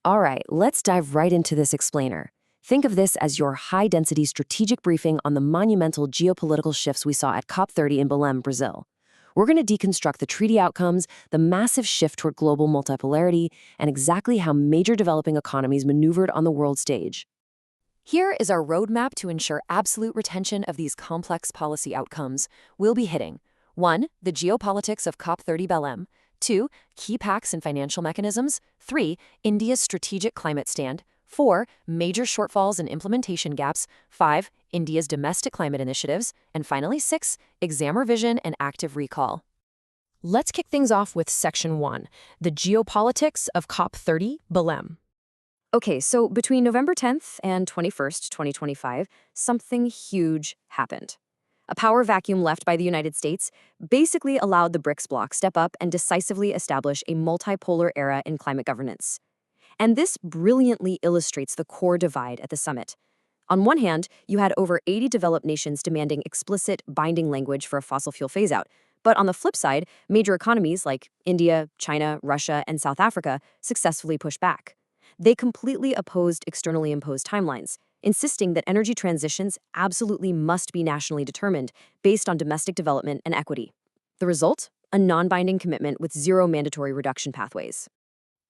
All right, let's dive right into this explainer. Think of this as your high-density strategic briefing on the monumental geopolitical shifts we saw at COP30 in Belém, Brazil. We're going to deconstruct the treaty outcomes, the massive shift toward global multipolarity, and exactly how major developing economies maneuvered on the world stage. Here is our roadmap to ensure absolute retention of these complex policy outcomes. We'll be hitting 1. The geopolitics of COP30 Belém. 2. Key pacts and financial mechanisms. 3. India's strategic climate stand. 4. Major shortfalls and implementation gaps. 5. India's domestic climate initiatives. And finally, 6. Exam revision and active recall. Let's kick things off with Section 1, the geopolitics of COP30 Belém. Okay, so between November 10th and 21st, 2025, something huge happened. A power vacuum left by the United States basically allowed the BRICS bloc step up and decisively establish a multipolar era in climate governance. And this brilliantly illustrates the core divide at the summit. On one hand, you had over 80 developed nations demanding explicit, binding language for a fossil fuel phase-out. But on the flip side, major economies like India, China, Russia, and South Africa successfully pushed back. They completely opposed externally imposed timelines, insisting that energy transitions absolutely must be nationally determined based on domestic development and equity. The result? A non-binding commitment with zero mandatory reduction pathways.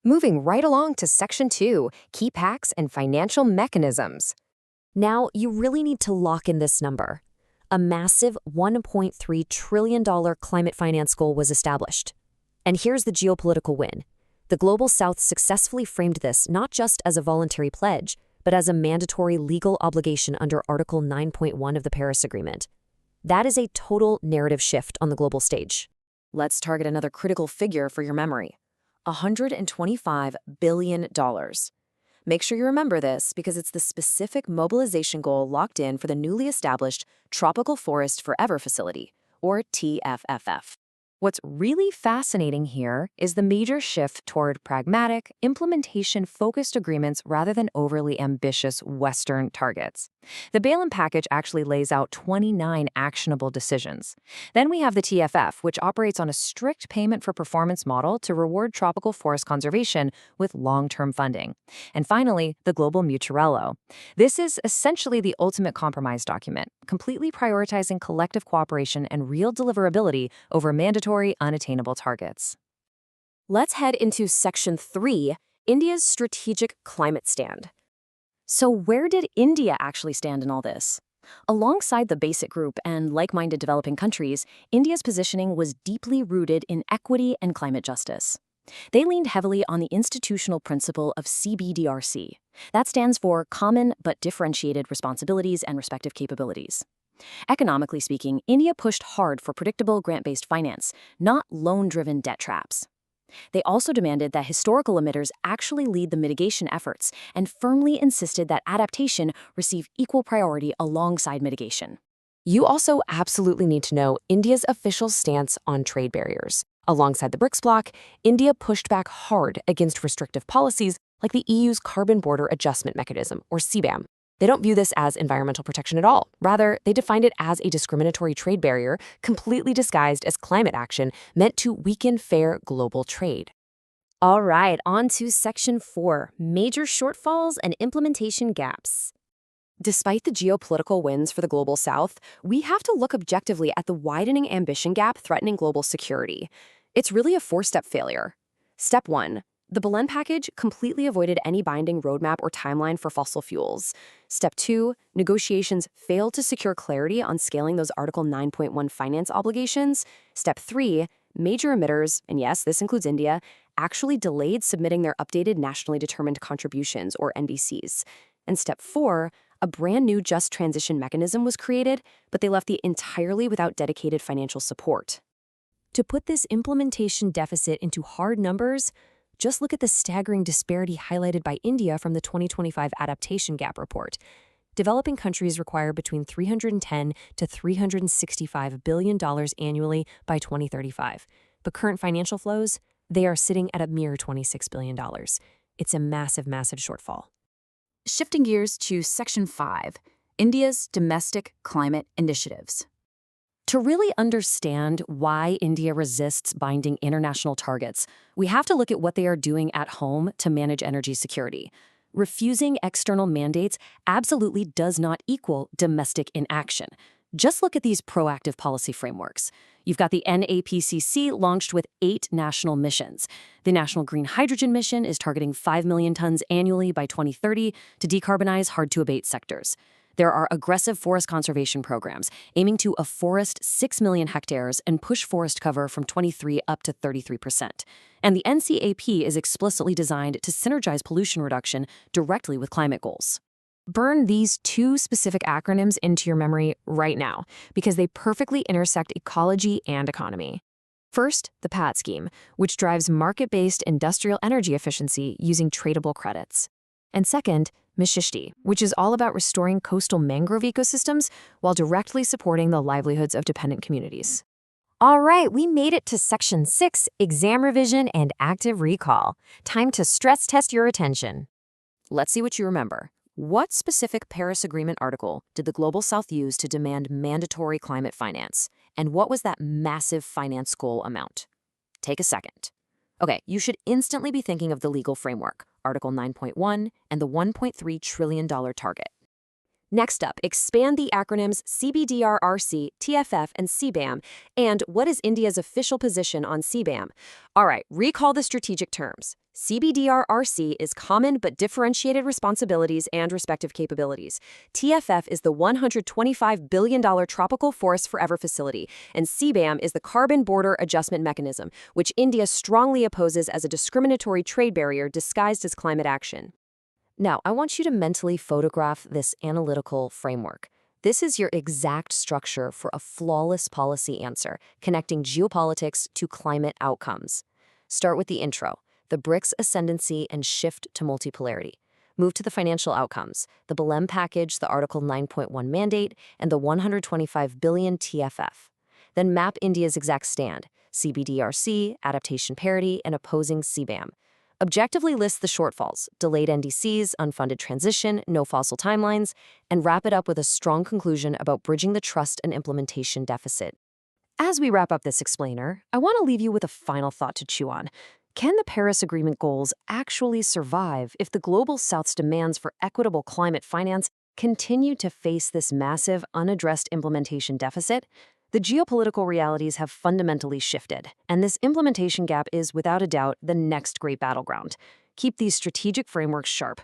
Moving right along to Section 2, key pacts and financial mechanisms. Now, you really need to lock in this number. A massive $1.3 trillion climate finance goal was established. And here's the geopolitical win. The Global South successfully framed this not just as a voluntary pledge, but as a mandatory legal obligation under Article 9.1 of the Paris Agreement. That is a total narrative shift on the global stage. Let's target another critical figure for your memory. $125 billion. Make sure you remember this because it's the specific mobilization goal locked in for the newly established Tropical Forest Forever Facility, or TFFF. What's really fascinating here is the major shift toward pragmatic, implementation-focused agreements rather than overly ambitious Western targets. The Belém package actually lays out 29 actionable decisions. Then we have the TFF, which operates on a strict payment for performance model to reward tropical forest conservation with long-term funding. And finally, the Global Mutuallo. This is essentially the ultimate compromise document, completely prioritizing collective cooperation and real deliverability over mandatory unattainable targets. Let's head into Section 3, India's strategic climate stand. So where did India actually stand in all this? Alongside the basic group and like-minded developing countries, India's positioning was deeply rooted in equity and climate justice. They leaned heavily on the institutional principle of CBDRC. That stands for Common but Differentiated Responsibilities and Respective Capabilities. Economically speaking, India pushed hard for predictable grant-based finance, not loan-driven debt traps. They also demanded that historical emitters actually lead the mitigation efforts and firmly insisted that adaptation receive equal priority alongside mitigation. You also absolutely need to know India's official stance on trade barriers. Alongside the BRICS bloc, India pushed back hard against restrictive policies like the EU's Carbon Border Adjustment Mechanism, or CBAM. They don't view this as environmental protection at all. Rather, they defined it as a discriminatory trade barrier completely disguised as climate action meant to weaken fair global trade. All right, on to Section 4, major shortfalls and implementation gaps. Despite the geopolitical wins for the Global South, we have to look objectively at the widening ambition gap threatening global security. It's really a four-step failure. Step 1. The Belém package completely avoided any binding roadmap or timeline for fossil fuels. Step 2, negotiations failed to secure clarity on scaling those Article 9.1 finance obligations. Step 3, major emitters, and yes, this includes India, actually delayed submitting their updated nationally determined contributions, or NDCs. And step 4, a brand new just transition mechanism was created, but they left it entirely without dedicated financial support. To put this implementation deficit into hard numbers, just look at the staggering disparity highlighted by India from the 2025 Adaptation Gap Report. Developing countries require between $310 to $365 billion annually by 2035. But current financial flows, they are sitting at a mere $26 billion. It's a massive, massive shortfall. Shifting gears to Section 5, India's domestic climate initiatives. To really understand why India resists binding international targets, we have to look at what they are doing at home to manage energy security. Refusing external mandates absolutely does not equal domestic inaction. Just look at these proactive policy frameworks. You've got the NAPCC launched with 8 national missions. The National Green Hydrogen Mission is targeting 5 million tons annually by 2030 to decarbonize hard-to-abate sectors. There are aggressive forest conservation programs aiming to afforest 6 million hectares and push forest cover from 23 up to 33%. And the NCAP is explicitly designed to synergize pollution reduction directly with climate goals. Burn these 2 specific acronyms into your memory right now, because they perfectly intersect ecology and economy. First, the PAT scheme, which drives market-based industrial energy efficiency using tradable credits. And second, Mishishti, which is all about restoring coastal mangrove ecosystems while directly supporting the livelihoods of dependent communities. All right, we made it to Section 6, Exam Revision and Active Recall. Time to stress test your attention. Let's see what you remember. What specific Paris Agreement article did the Global South use to demand mandatory climate finance? And what was that massive finance goal amount? Take a second. Okay, you should instantly be thinking of the legal framework, Article 9.1 and the $1.3 trillion target. Next up, expand the acronyms CBDRRC, TFF, and CBAM, and what is India's official position on CBAM? All right, recall the strategic terms. CBDRRC is common but differentiated responsibilities and respective capabilities. TFF is the $125 billion Tropical Forest Forever facility, and CBAM is the Carbon Border Adjustment Mechanism, which India strongly opposes as a discriminatory trade barrier disguised as climate action. Now, I want you to mentally photograph this analytical framework. This is your exact structure for a flawless policy answer, connecting geopolitics to climate outcomes. Start with the intro, the BRICS ascendancy and shift to multipolarity. Move to the financial outcomes, the Belém package, the Article 9.1 mandate, and the 125 billion TFF. Then map India's exact stand, CBDRC, adaptation parity, and opposing CBAM. Objectively list the shortfalls, delayed NDCs, unfunded transition, no fossil timelines, and wrap it up with a strong conclusion about bridging the trust and implementation deficit. As we wrap up this explainer, I want to leave you with a final thought to chew on. Can the Paris Agreement goals actually survive if the Global South's demands for equitable climate finance continue to face this massive, unaddressed implementation deficit? The geopolitical realities have fundamentally shifted, and this implementation gap is, without a doubt, the next great battleground. Keep these strategic frameworks sharp.